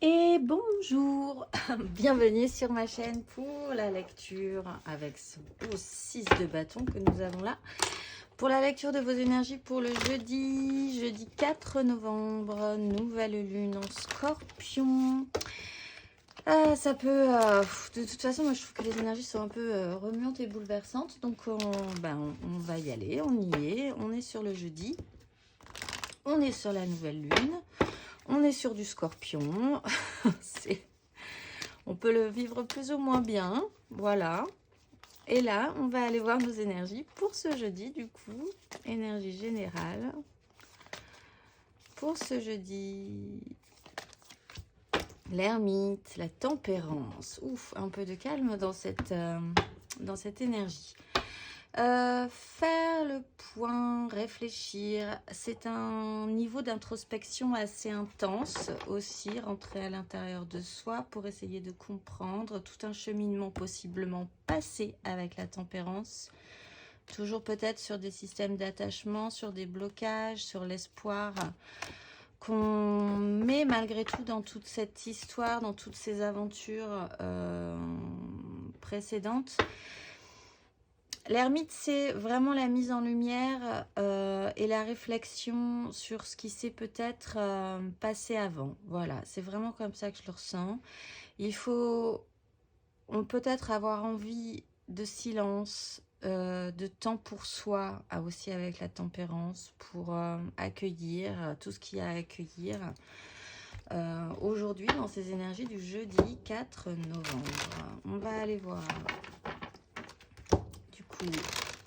Et bonjour, bienvenue sur ma chaîne pour la lecture avec ce beau 6 de bâton que nous avons là. Pour la lecture de vos énergies pour le jeudi 4 novembre, nouvelle lune en scorpion. Ça peut, de toute façon, moi je trouve que les énergies sont un peu remuantes et bouleversantes. Donc on va y aller, on y est, on est sur le jeudi, on est sur la nouvelle lune. On est sur du scorpion, on peut le vivre plus ou moins bien, voilà. Et là, on va aller voir nos énergies pour ce jeudi, du coup, énergie générale. Pour ce jeudi, l'ermite, la tempérance. Ouf, un peu de calme dans cette énergie. Faire le point, réfléchir, c'est un niveau d'introspection assez intense aussi, rentrer à l'intérieur de soi pour essayer de comprendre tout un cheminement possiblement passé avec la tempérance, toujours peut-être sur des systèmes d'attachement, sur des blocages, sur l'espoir qu'on met malgré tout dans toute cette histoire, dans toutes ces aventures précédentes. L'ermite, c'est vraiment la mise en lumière et la réflexion sur ce qui s'est peut-être passé avant. Voilà, c'est vraiment comme ça que je le ressens. On peut-être avoir envie de silence, de temps pour soi, aussi avec la tempérance, pour accueillir tout ce qu'il y a à accueillir. Aujourd'hui, dans ces énergies du jeudi 4 novembre, on va aller voir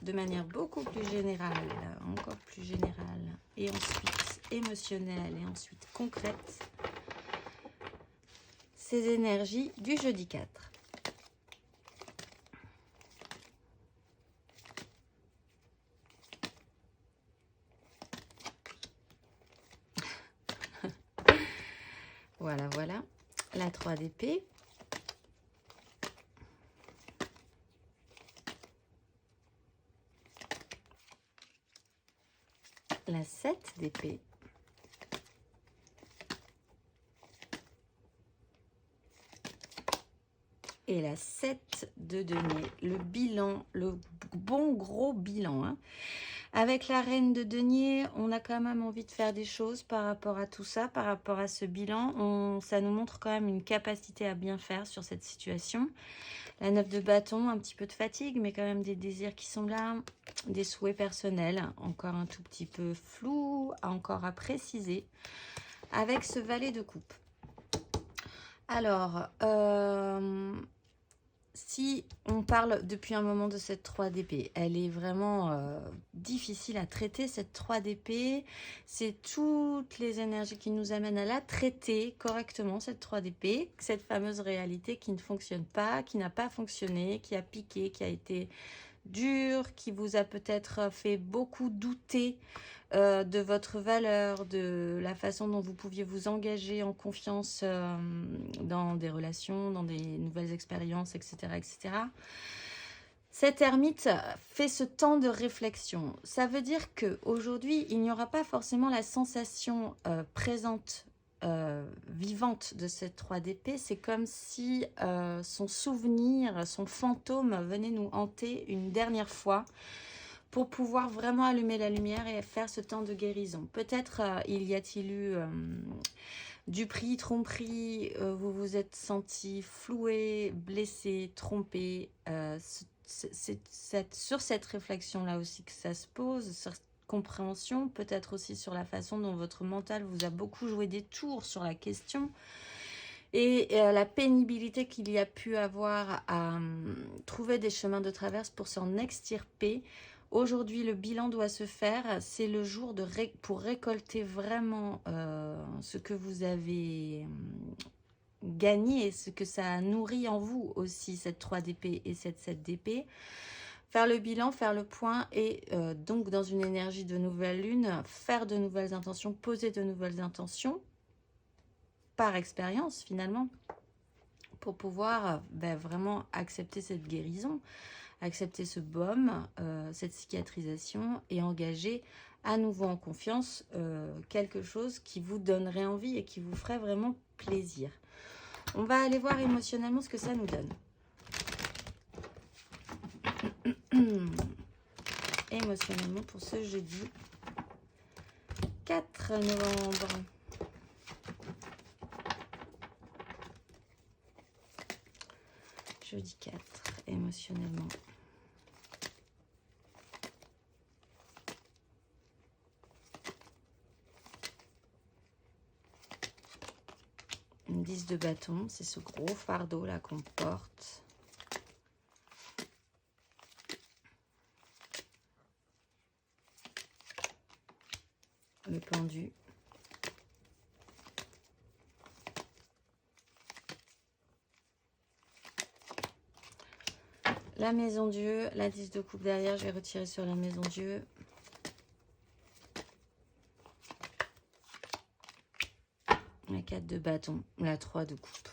de manière beaucoup plus générale, encore plus générale, et ensuite émotionnelle, et ensuite concrète, ces énergies du jeudi 4. Voilà, voilà, la 3 d'épée. La 7 d'épée. Et la 7 de denier. Le bilan, le bon gros bilan. Hein. Avec la reine de denier, on a quand même envie de faire des choses par rapport à tout ça, par rapport à ce bilan. Ça nous montre quand même une capacité à bien faire sur cette situation. La 9 de bâton, un petit peu de fatigue, mais quand même des désirs qui sont là. Des souhaits personnels, encore un tout petit peu flou, encore à préciser. Avec ce valet de coupe. Alors, si on parle depuis un moment de cette 3 d'épée, elle est vraiment difficile à traiter, cette 3 d'épée. C'est toutes les énergies qui nous amènent à la traiter correctement, cette 3 d'épée. Cette fameuse réalité qui ne fonctionne pas, qui n'a pas fonctionné, qui a piqué, qui a été dure, qui vous a peut-être fait beaucoup douter de votre valeur, de la façon dont vous pouviez vous engager en confiance dans des relations, dans des nouvelles expériences, etc. etc. Cette ermite fait ce temps de réflexion. Ça veut dire qu'aujourd'hui, il n'y aura pas forcément la sensation présente, vivante de cette 3 d'épée. C'est comme si son souvenir, son fantôme venait nous hanter une dernière fois pour pouvoir vraiment allumer la lumière et faire ce temps de guérison. Peut-être y a-t-il eu du prix, tromperie, vous vous êtes senti floué, blessé, trompé. C'est sur cette réflexion-là aussi que ça se pose, sur cette compréhension, peut-être aussi sur la façon dont votre mental vous a beaucoup joué des tours sur la question. Et la pénibilité qu'il y a pu avoir à trouver des chemins de traverse pour s'en extirper. Aujourd'hui, le bilan doit se faire. C'est le jour pour récolter vraiment ce que vous avez gagné et ce que ça a nourri en vous aussi, cette 3 d'épée et cette 7 d'épée. Faire le bilan, faire le point et donc dans une énergie de nouvelle lune, faire de nouvelles intentions, poser de nouvelles intentions par expérience finalement, pour pouvoir vraiment accepter cette guérison, accepter ce baume, cette cicatrisation et engager à nouveau en confiance quelque chose qui vous donnerait envie et qui vous ferait vraiment plaisir. On va aller voir émotionnellement ce que ça nous donne. Émotionnellement pour ce jeudi 4 novembre. Jeudi 4, émotionnellement. Une 10 de bâton, c'est ce gros fardeau là qu'on porte. Le pendu. La maison Dieu, la 10 de coupe derrière, je vais retirer sur la maison Dieu. La 4 de bâton, la 3 de coupe.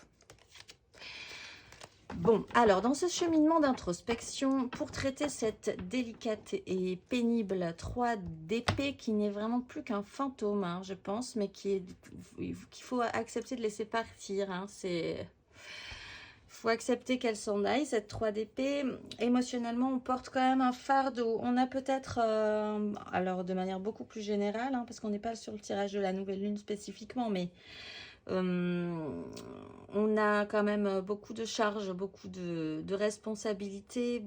Bon, alors dans ce cheminement d'introspection, pour traiter cette délicate et pénible 3 d'épée qui n'est vraiment plus qu'un fantôme, hein, je pense, mais qu'il faut accepter de laisser partir. Hein, faut accepter qu'elle s'en aille, cette 3 d'épée. Émotionnellement, on porte quand même un fardeau. On a peut-être, alors de manière beaucoup plus générale, hein, parce qu'on n'est pas sur le tirage de la nouvelle lune spécifiquement, mais on a quand même beaucoup de charges, beaucoup de responsabilités,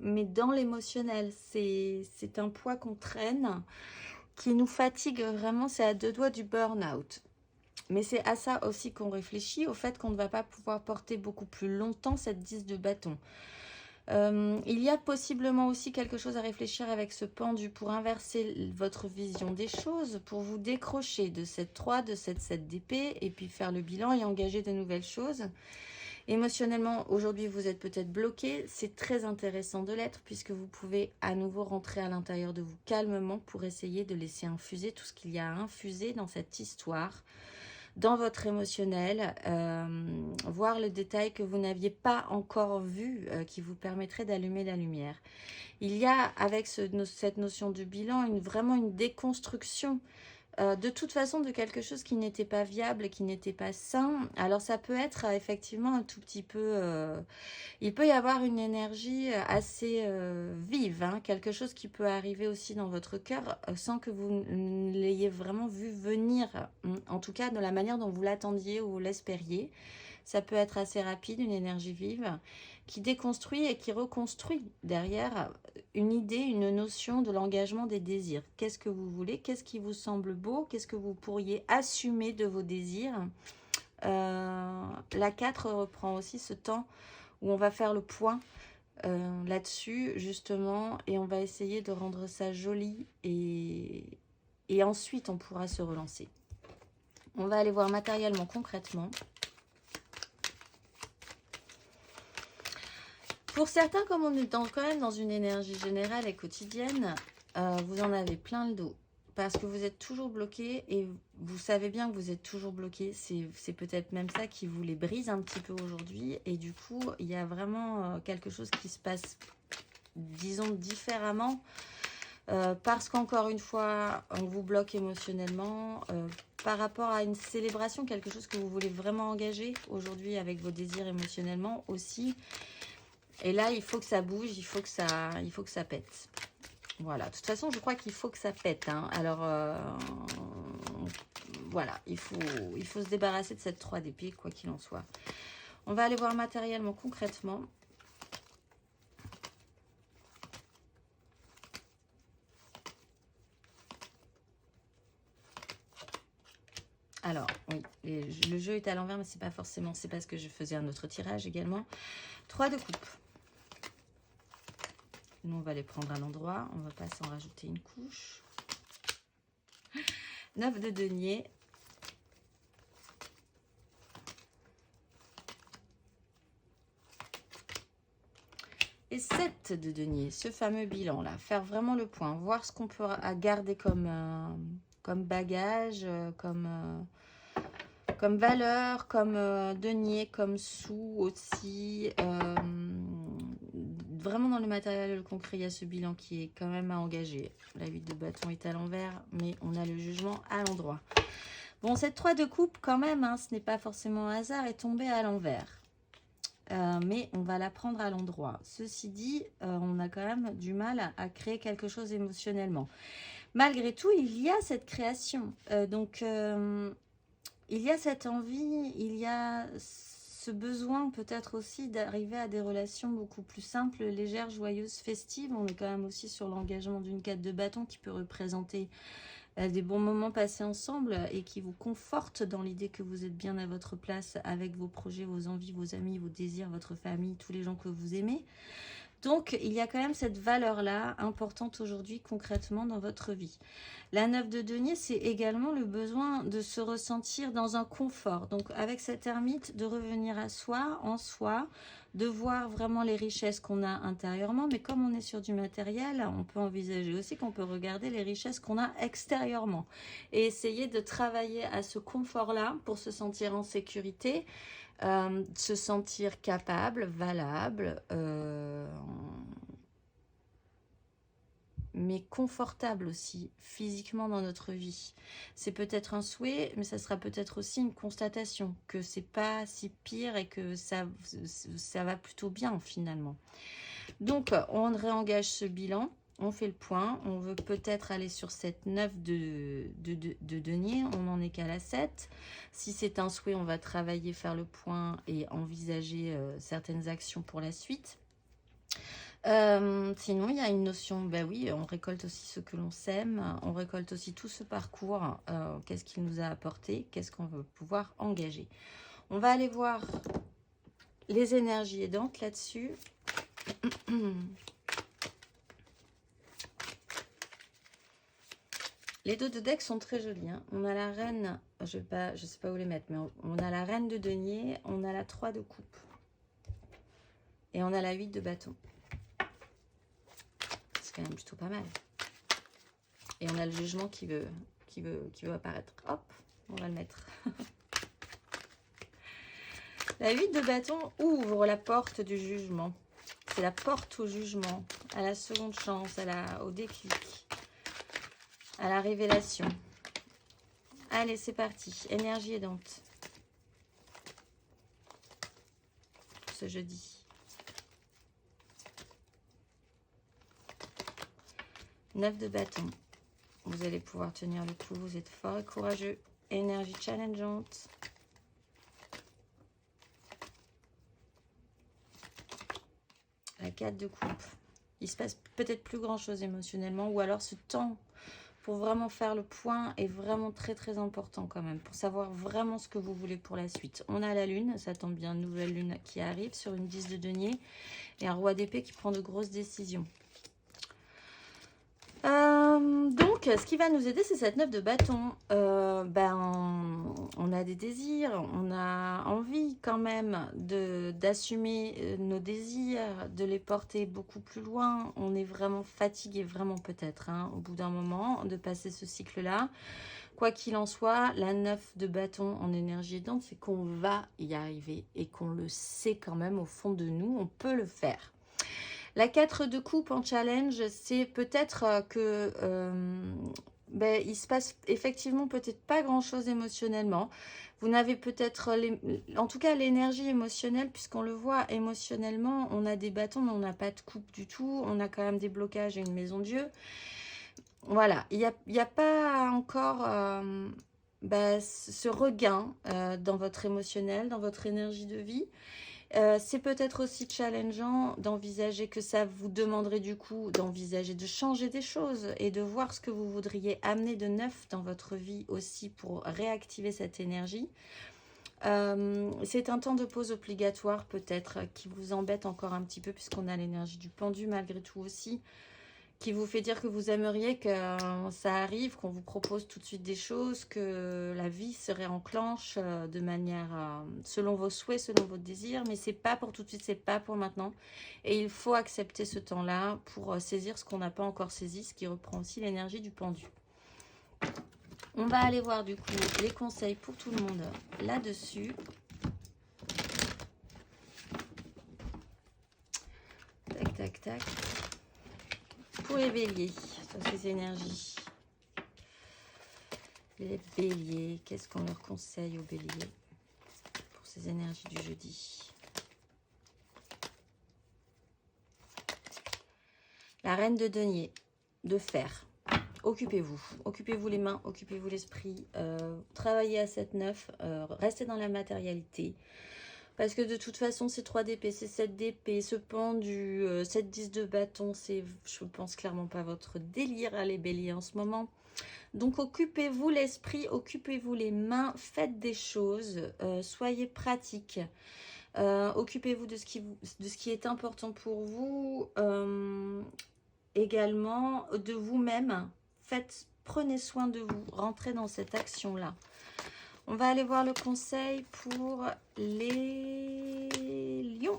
mais dans l'émotionnel, c'est un poids qu'on traîne, qui nous fatigue vraiment, c'est à 2 doigts du burn-out. Mais c'est à ça aussi qu'on réfléchit, au fait qu'on ne va pas pouvoir porter beaucoup plus longtemps cette 10 de bâton. Il y a possiblement aussi quelque chose à réfléchir avec ce pendu pour inverser votre vision des choses, pour vous décrocher de cette 3, de cette 7 d'épée, et puis faire le bilan et engager de nouvelles choses. Émotionnellement, aujourd'hui, vous êtes peut-être bloqué. C'est très intéressant de l'être, puisque vous pouvez à nouveau rentrer à l'intérieur de vous calmement pour essayer de laisser infuser tout ce qu'il y a à infuser dans cette histoire, dans votre émotionnel, voir le détail que vous n'aviez pas encore vu, qui vous permettrait d'allumer la lumière. Il y a, avec cette notion de bilan, vraiment une déconstruction, de toute façon, de quelque chose qui n'était pas viable, qui n'était pas sain. Alors ça peut être effectivement un tout petit peu... il peut y avoir une énergie assez vive, hein, quelque chose qui peut arriver aussi dans votre cœur sans que vous l'ayez vraiment vu venir, en tout cas de la manière dont vous l'attendiez ou vous l'espériez. Ça peut être assez rapide, une énergie vive qui déconstruit et qui reconstruit derrière une idée, une notion de l'engagement des désirs. Qu'est-ce que vous voulez? Qu'est-ce qui vous semble beau? Qu'est-ce que vous pourriez assumer de vos désirs? La 4 reprend aussi ce temps où on va faire le point là-dessus, justement, et on va essayer de rendre ça joli, et ensuite on pourra se relancer. On va aller voir matériellement, concrètement. Pour certains, comme on est quand même dans une énergie générale et quotidienne, vous en avez plein le dos. Parce que vous êtes toujours bloqué, et vous savez bien que vous êtes toujours bloqué. C'est peut-être même ça qui vous les brise un petit peu aujourd'hui. Et du coup, il y a vraiment quelque chose qui se passe, disons, différemment. Parce qu'encore une fois, on vous bloque émotionnellement. Par rapport à une célébration, quelque chose que vous voulez vraiment engager aujourd'hui avec vos désirs émotionnellement aussi. Et là, il faut que ça bouge, il faut que ça pète. Voilà, de toute façon, je crois qu'il faut que ça pète. Hein. Alors, voilà, il faut se débarrasser de cette 3 d'épée, quoi qu'il en soit. On va aller voir matériellement, concrètement. Alors, oui, le jeu est à l'envers, mais c'est pas forcément, c'est parce que je faisais un autre tirage également. 3 de coupe. Nous, on va les prendre à l'endroit. On ne va pas s'en rajouter une couche. 9 de denier. Et 7 de denier. Ce fameux bilan-là. Faire vraiment le point. Voir ce qu'on peut garder comme bagage, comme valeur, comme denier, comme sous aussi. Vraiment dans le matériel et le concret, il y a ce bilan qui est quand même à engager. La 8 de bâton est à l'envers, mais on a le jugement à l'endroit. Bon, cette 3 de coupe, quand même, hein, ce n'est pas forcément un hasard, est tombée à l'envers. Mais on va la prendre à l'endroit. Ceci dit, on a quand même du mal à créer quelque chose émotionnellement. Malgré tout, il y a cette création. Il y a cette envie, il y a ce besoin peut-être aussi d'arriver à des relations beaucoup plus simples, légères, joyeuses, festives. On est quand même aussi sur l'engagement d'une 4 de bâton qui peut représenter des bons moments passés ensemble et qui vous conforte dans l'idée que vous êtes bien à votre place avec vos projets, vos envies, vos amis, vos désirs, votre famille, tous les gens que vous aimez. Donc, il y a quand même cette valeur-là importante aujourd'hui concrètement dans votre vie. La 9 de denier, c'est également le besoin de se ressentir dans un confort. Donc, avec cette ermite, de revenir à soi, en soi, de voir vraiment les richesses qu'on a intérieurement. Mais comme on est sur du matériel, on peut envisager aussi qu'on peut regarder les richesses qu'on a extérieurement. Et essayer de travailler à ce confort-là pour se sentir en sécurité, se sentir capable, valable, mais confortable aussi physiquement dans notre vie. C'est peut-être un souhait, mais ça sera peut-être aussi une constatation que c'est pas si pire et que ça va plutôt bien finalement. Donc on réengage ce bilan. On fait le point, on veut peut-être aller sur cette 9 de denier, on n'en est qu'à la 7. Si c'est un souhait, on va travailler, faire le point et envisager certaines actions pour la suite. Sinon, il y a une notion, ben oui, on récolte aussi ce que l'on sème, on récolte aussi tout ce parcours, qu'est-ce qu'il nous a apporté, qu'est-ce qu'on veut pouvoir engager. On va aller voir les énergies aidantes là-dessus. Les dos de deck sont très jolis. Hein. On a la reine, je sais pas où les mettre, mais on a la reine de denier, on a la 3 de coupe. Et on a la 8 de bâton. C'est quand même plutôt pas mal. Et on a le jugement qui veut apparaître. Hop, on va le mettre. La 8 de bâton ouvre la porte du jugement. C'est la porte au jugement, à la seconde chance, au déclic, à la révélation. Allez, c'est parti. Énergie aidante. Ce jeudi. 9 de bâton. Vous allez pouvoir tenir le coup. Vous êtes fort et courageux. Énergie challengeante. La 4 de coupe. Il se passe peut-être plus grand chose émotionnellement, ou alors ce temps pour vraiment faire le point est vraiment très très important quand même, pour savoir vraiment ce que vous voulez pour la suite. On a la lune, ça tombe bien, nouvelle lune qui arrive sur une 10 de denier et un roi d'épée qui prend de grosses décisions. Donc, ce qui va nous aider, c'est cette 9 de bâton. On a des désirs, on a envie quand même d'assumer nos désirs, de les porter beaucoup plus loin. On est vraiment fatigué, vraiment peut-être, hein, au bout d'un moment, de passer ce cycle-là. Quoi qu'il en soit, la 9 de bâton en énergie aidante, c'est qu'on va y arriver et qu'on le sait quand même au fond de nous, on peut le faire. La 4 de coupe en challenge, c'est peut-être que il se passe effectivement peut-être pas grand-chose émotionnellement. Vous n'avez peut-être, en tout cas l'énergie émotionnelle, puisqu'on le voit émotionnellement, on a des bâtons, mais on n'a pas de coupe du tout. On a quand même des blocages et une maison Dieu. Voilà, il n'y a pas encore ce regain dans votre émotionnel, dans votre énergie de vie. C'est peut-être aussi challengeant d'envisager que ça vous demanderait du coup d'envisager de changer des choses et de voir ce que vous voudriez amener de neuf dans votre vie aussi pour réactiver cette énergie. C'est un temps de pause obligatoire peut-être qui vous embête encore un petit peu puisqu'on a l'énergie du pendu malgré tout aussi, qui vous fait dire que vous aimeriez que ça arrive, qu'on vous propose tout de suite des choses, que la vie se réenclenche de manière selon vos souhaits, selon vos désirs, mais c'est pas pour tout de suite, c'est pas pour maintenant. Et il faut accepter ce temps-là pour saisir ce qu'on n'a pas encore saisi, ce qui reprend aussi l'énergie du pendu. On va aller voir du coup les conseils pour tout le monde là-dessus. Tac, tac, tac. Pour les béliers, sur ces énergies. Les béliers, qu'est-ce qu'on leur conseille aux béliers pour ces énergies du jeudi? La reine de denier, de fer. Occupez-vous les mains, occupez-vous l'esprit, travaillez à 7-9, restez dans la matérialité. Parce que de toute façon, c'est 3 d'épée, c'est 7 d'épée, ce pendu, 7-10 de bâton, c'est, je pense, clairement pas votre délire, les béliers, en ce moment. Donc, occupez-vous l'esprit, occupez-vous les mains, faites des choses, soyez pratiques. Occupez-vous de ce qui est important pour vous, également de vous-même. Prenez soin de vous, rentrez dans cette action-là. On va aller voir le conseil pour les lions.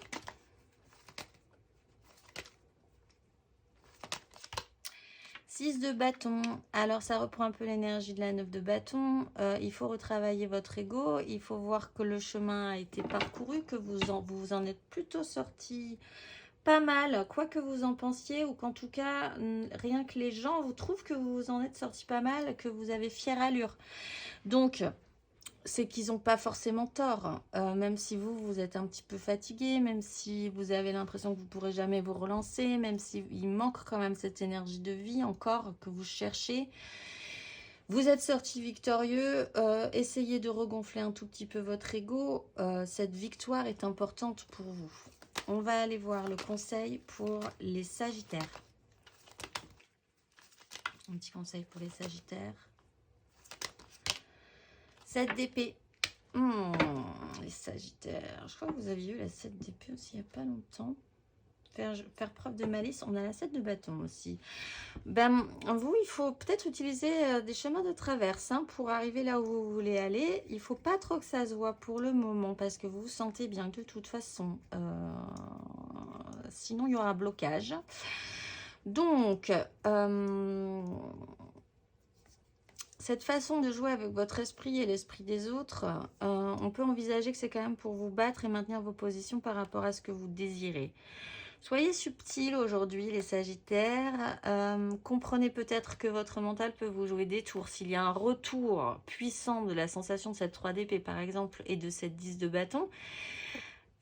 Six de bâton. Alors, ça reprend un peu l'énergie de la 9 de bâton. Il faut retravailler votre ego. Il faut voir que le chemin a été parcouru, que vous en êtes plutôt sorti pas mal, quoi que vous en pensiez, ou qu'en tout cas, rien que les gens vous trouvent que vous en êtes sorti pas mal, que vous avez fière allure. Donc, c'est qu'ils n'ont pas forcément tort, même si vous êtes un petit peu fatigué, même si vous avez l'impression que vous ne pourrez jamais vous relancer, même s'il manque quand même cette énergie de vie encore que vous cherchez. Vous êtes sorti victorieux, essayez de regonfler un tout petit peu votre ego, cette victoire est importante pour vous. On va aller voir le conseil pour les sagittaires. Un petit conseil pour les sagittaires. 7 d'épée. Les sagittaires. Je crois que vous aviez eu la 7 d'épée aussi il n'y a pas longtemps. Faire preuve de malice. On a la 7 de bâton aussi. Vous, il faut peut-être utiliser des chemins de traverse pour arriver là où vous voulez aller. Il ne faut pas trop que ça se voit pour le moment parce que vous vous sentez bien de toute façon. Sinon, il y aura un blocage. Donc, cette façon de jouer avec votre esprit et l'esprit des autres, on peut envisager que c'est quand même pour vous battre et maintenir vos positions par rapport à ce que vous désirez. Soyez subtils aujourd'hui, les sagittaires. Comprenez peut-être que votre mental peut vous jouer des tours. S'il y a un retour puissant de la sensation de cette 3 d'épée, par exemple, et de cette 10 de bâton,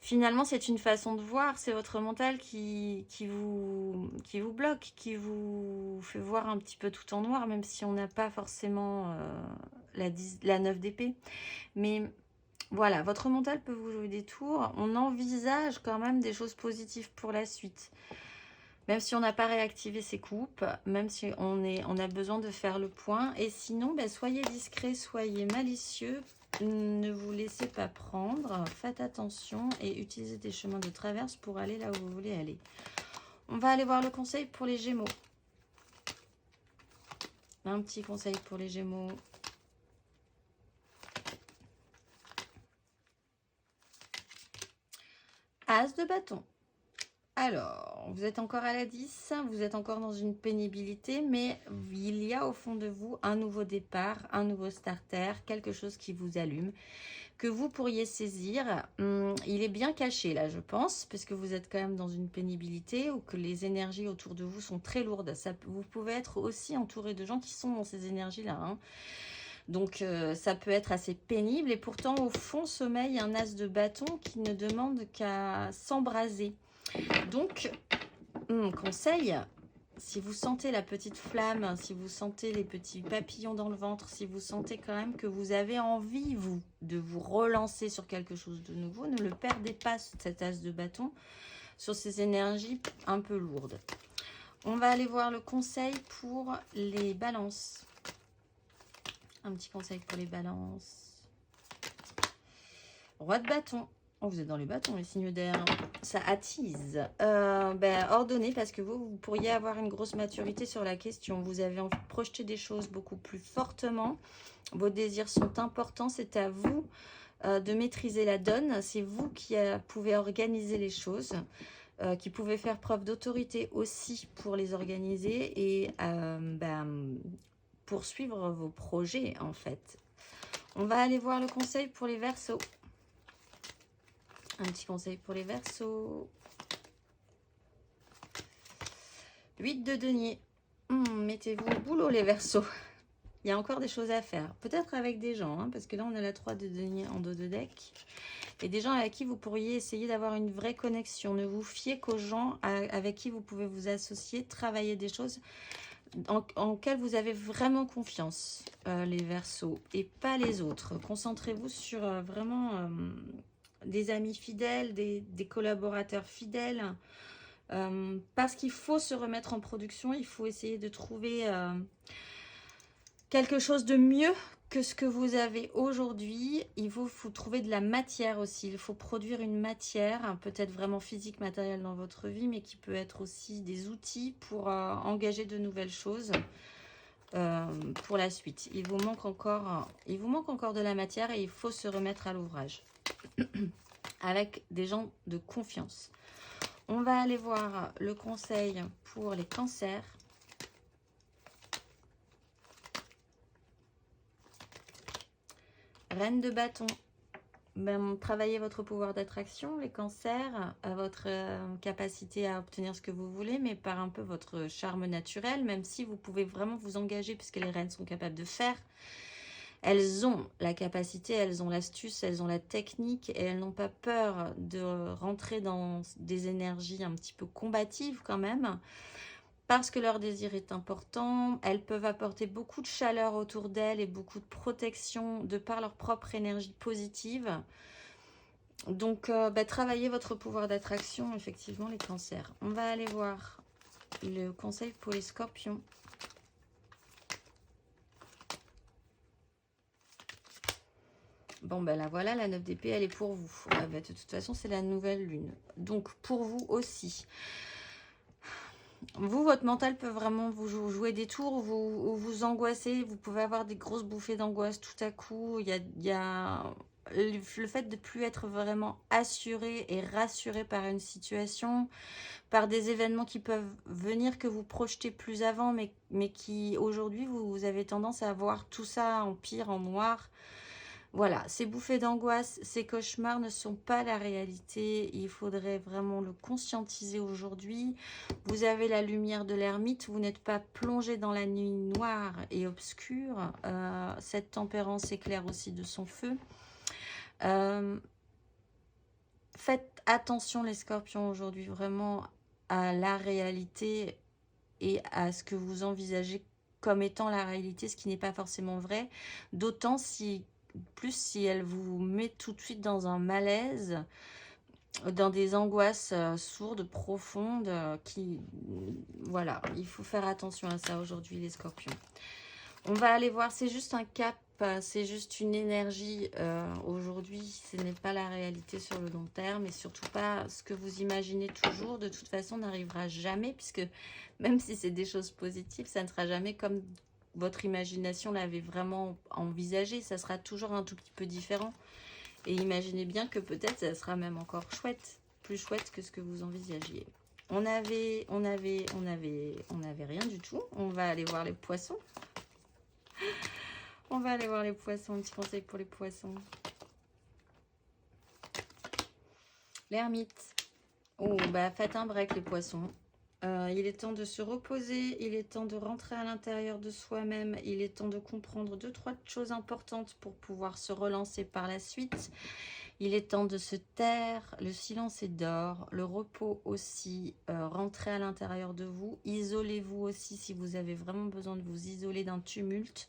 finalement, c'est une façon de voir. C'est votre mental qui vous bloque, qui vous fait voir un petit peu tout en noir, même si on n'a pas forcément la 9 d'épée. Mais voilà, votre mental peut vous jouer des tours. On envisage quand même des choses positives pour la suite. Même si on n'a pas réactivé ses coupes, même si on a besoin de faire le point. Et sinon, soyez discret, soyez malicieux. Ne vous laissez pas prendre. Faites attention et utilisez des chemins de traverse pour aller là où vous voulez aller. On va aller voir le conseil pour les Gémeaux. Un petit conseil pour les Gémeaux. As de bâton. Alors, vous êtes encore à la 10, vous êtes encore dans une pénibilité, mais il y a au fond de vous un nouveau départ, un nouveau starter, quelque chose qui vous allume, que vous pourriez saisir. Il est bien caché là, je pense, parce que vous êtes quand même dans une pénibilité ou que les énergies autour de vous sont très lourdes. Vous pouvez être aussi entouré de gens qui sont dans ces énergies-là. Donc, ça peut être assez pénible et pourtant, au fond, sommeille un as de bâton qui ne demande qu'à s'embraser. Donc, conseil, si vous sentez la petite flamme, si vous sentez les petits papillons dans le ventre, si vous sentez quand même que vous avez envie, vous, de vous relancer sur quelque chose de nouveau, ne le perdez pas, cet as de bâton, sur ces énergies un peu lourdes. On va aller voir le conseil pour les balances. Un petit conseil pour les balances. Roi de bâton. Oh, vous êtes dans les bâtons, les signes d'air. Ça attise. Ordonnez, parce que vous pourriez avoir une grosse maturité sur la question. Vous avez envie de projeter des choses beaucoup plus fortement. Vos désirs sont importants. C'est à vous de maîtriser la donne. C'est vous qui pouvez organiser les choses, qui pouvez faire preuve d'autorité aussi pour les organiser et poursuivre vos projets, en fait. On va aller voir le conseil pour les Verseaux. Un petit conseil pour les Verseaux. 8 de denier. Mettez-vous au boulot, les Verseaux. Il y a encore des choses à faire. Peut-être avec des gens, hein, parce que là, on a la 3 de denier en dos de deck. Et des gens avec qui vous pourriez essayer d'avoir une vraie connexion. Ne vous fiez qu'aux gens avec qui vous pouvez vous associer, travailler des choses en lesquelles vous avez vraiment confiance, les Verseaux, et pas les autres. Concentrez-vous sur vraiment des amis fidèles, des collaborateurs fidèles. Parce qu'il faut se remettre en production, il faut essayer de trouver quelque chose de mieux que ce que vous avez aujourd'hui. Il faut trouver de la matière aussi. Il faut produire une matière, hein, peut-être vraiment physique, matérielle dans votre vie, mais qui peut être aussi des outils pour engager de nouvelles choses pour la suite. Il vous manque encore de la matière et il faut se remettre à l'ouvrage avec des gens de confiance. On va aller voir le conseil pour les cancers. Reine de bâton. Ben, travaillez votre pouvoir d'attraction, les cancers, à votre capacité à obtenir ce que vous voulez, mais par un peu votre charme naturel, même si vous pouvez vraiment vous engager, puisque les reines sont capables de faire. Elles ont la capacité, elles ont l'astuce, elles ont la technique et elles n'ont pas peur de rentrer dans des énergies un petit peu combatives quand même, parce que leur désir est important. Elles peuvent apporter beaucoup de chaleur autour d'elles et beaucoup de protection de par leur propre énergie positive. Donc, travaillez votre pouvoir d'attraction, effectivement, les cancers. On va aller voir le conseil pour les scorpions. Bon, ben là, voilà, la 9 d'épée, elle est pour vous. De toute façon, c'est la nouvelle lune. Donc, pour vous aussi. Vous, votre mental peut vraiment vous jouer des tours, vous angoisser. Vous pouvez avoir des grosses bouffées d'angoisse tout à coup. Il y a le fait de ne plus être vraiment assuré et rassuré par une situation, par des événements qui peuvent venir que vous projetez plus avant, mais qui, aujourd'hui, vous avez tendance à voir tout ça en pire, en noir. Voilà, ces bouffées d'angoisse, ces cauchemars ne sont pas la réalité. Il faudrait vraiment le conscientiser aujourd'hui. Vous avez la lumière de l'ermite, vous n'êtes pas plongé dans la nuit noire et obscure. Cette tempérance éclaire aussi de son feu. Faites attention les scorpions aujourd'hui vraiment à la réalité et à ce que vous envisagez comme étant la réalité, ce qui n'est pas forcément vrai. D'autant si elle vous met tout de suite dans un malaise, dans des angoisses sourdes, profondes, voilà, il faut faire attention à ça aujourd'hui les scorpions. On va aller voir, c'est juste un cap, c'est juste une énergie. Aujourd'hui, ce n'est pas la réalité sur le long terme et surtout pas ce que vous imaginez toujours. De toute façon, n'arrivera jamais puisque même si c'est des choses positives, ça ne sera jamais comme votre imagination l'avait vraiment envisagé. Ça sera toujours un tout petit peu différent. Et imaginez bien que peut-être ça sera même encore chouette, plus chouette que ce que vous envisagiez. On avait rien du tout. On va aller voir les poissons. On va aller voir les poissons, un petit conseil pour les poissons. L'ermite. Oh, faites un break les poissons. Il est temps de se reposer, il est temps de rentrer à l'intérieur de soi-même, il est temps de comprendre 2-3 choses importantes pour pouvoir se relancer par la suite. Il est temps de se taire, le silence est d'or, le repos aussi, rentrez à l'intérieur de vous, isolez-vous aussi si vous avez vraiment besoin de vous isoler d'un tumulte.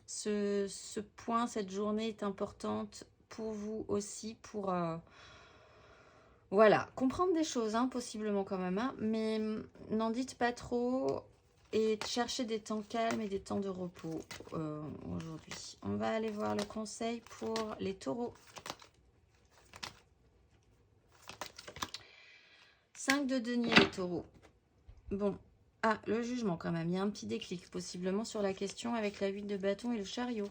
Ce point, cette journée est importante pour vous aussi, pour... voilà, comprendre des choses, hein, possiblement quand même, hein, mais n'en dites pas trop et cherchez des temps calmes et des temps de repos aujourd'hui. On va aller voir le conseil pour les taureaux. 5 de denier, les taureaux. Bon, le jugement quand même, il y a un petit déclic possiblement sur la question avec la 8 de bâton et le chariot.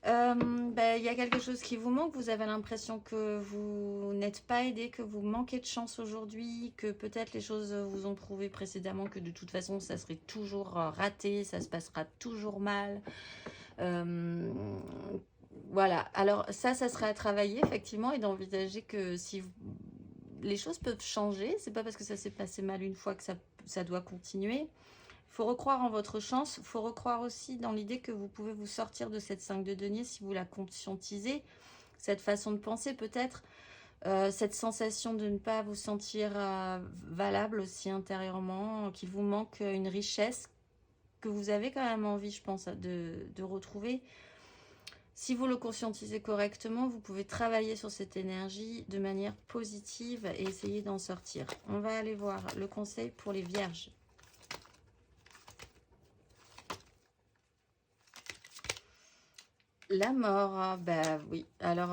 Il y a quelque chose qui vous manque, vous avez l'impression que vous n'êtes pas aidé, que vous manquez de chance aujourd'hui, que peut-être les choses vous ont prouvé précédemment que de toute façon ça serait toujours raté, ça se passera toujours mal. Voilà, alors ça sera à travailler effectivement et d'envisager que si les choses peuvent changer, c'est pas parce que ça s'est passé mal une fois que ça doit continuer. Il faut recroire en votre chance. Il faut recroire aussi dans l'idée que vous pouvez vous sortir de cette 5 de denier si vous la conscientisez. Cette façon de penser peut-être. Cette sensation de ne pas vous sentir valable aussi intérieurement. Qu'il vous manque une richesse que vous avez quand même envie, je pense, de retrouver. Si vous le conscientisez correctement, vous pouvez travailler sur cette énergie de manière positive et essayer d'en sortir. On va aller voir le conseil pour les vierges. La mort, bah oui. Alors,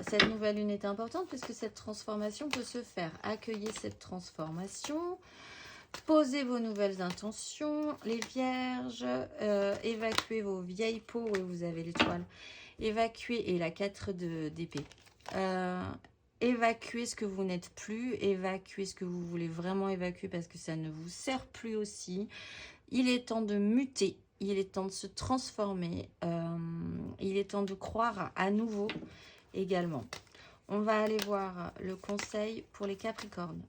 cette nouvelle lune est importante puisque cette transformation peut se faire. Accueillez cette transformation. Posez vos nouvelles intentions. Les vierges, évacuez vos vieilles peaux. Et vous avez l'étoile. Évacuez, et la 4 d'épée. Évacuez ce que vous n'êtes plus. Évacuez ce que vous voulez vraiment évacuer parce que ça ne vous sert plus aussi. Il est temps de muter. Il est temps de se transformer. Il est temps de croire à nouveau également. On va aller voir le conseil pour les Capricornes.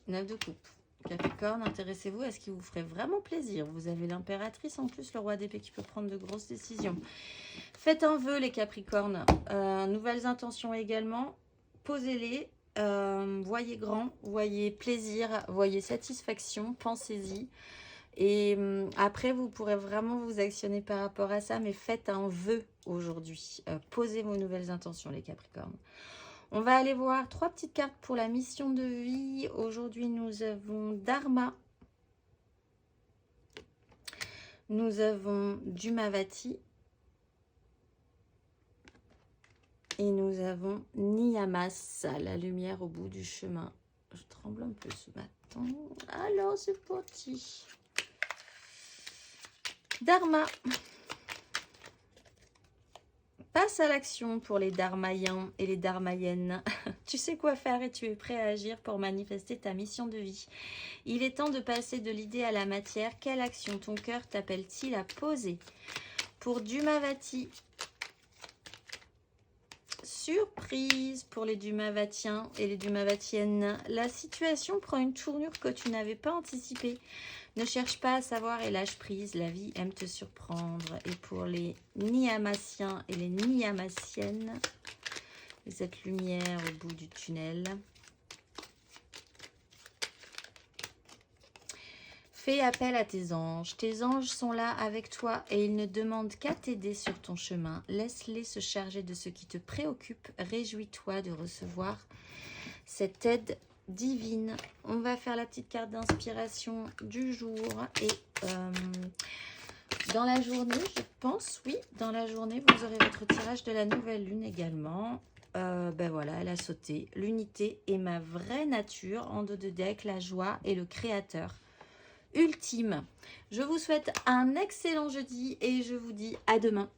9 de coupe. Capricorne, intéressez-vous à ce qui vous ferait vraiment plaisir. Vous avez l'impératrice, en plus le roi d'épée qui peut prendre de grosses décisions. Faites un vœu les Capricornes. Nouvelles intentions également. Posez-les. Voyez grand, voyez plaisir, voyez satisfaction, pensez-y. Et après, vous pourrez vraiment vous actionner par rapport à ça, mais faites un vœu aujourd'hui. Posez vos nouvelles intentions, les Capricornes. On va aller voir 3 petites cartes pour la mission de vie. Aujourd'hui, nous avons Dharma. Nous avons Dhumavati. Et nous avons Niyamas, la lumière au bout du chemin. Je tremble un peu ce matin. Alors, c'est parti. Dharma. Passe à l'action pour les dharmayens et les dharmayennes. Tu sais quoi faire et tu es prêt à agir pour manifester ta mission de vie. Il est temps de passer de l'idée à la matière. Quelle action ton cœur t'appelle-t-il à poser? Pour Dhumavati, surprise pour les Dhumavatiens et les Dhumavatiennes. La situation prend une tournure que tu n'avais pas anticipée. Ne cherche pas à savoir et lâche prise. La vie aime te surprendre. Et pour les Niyamasiens et les Niyamasiennes, cette lumière au bout du tunnel. Fais appel à tes anges. Tes anges sont là avec toi et ils ne demandent qu'à t'aider sur ton chemin. Laisse-les se charger de ce qui te préoccupe. Réjouis-toi de recevoir cette aide divine. On va faire la petite carte d'inspiration du jour. Et dans la journée, je pense, oui, dans la journée, vous aurez votre tirage de la nouvelle lune également. Ben voilà, elle a sauté. L'unité est ma vraie nature. En dos de deck, la joie et le créateur ultime. Je vous souhaite un excellent jeudi et je vous dis à demain.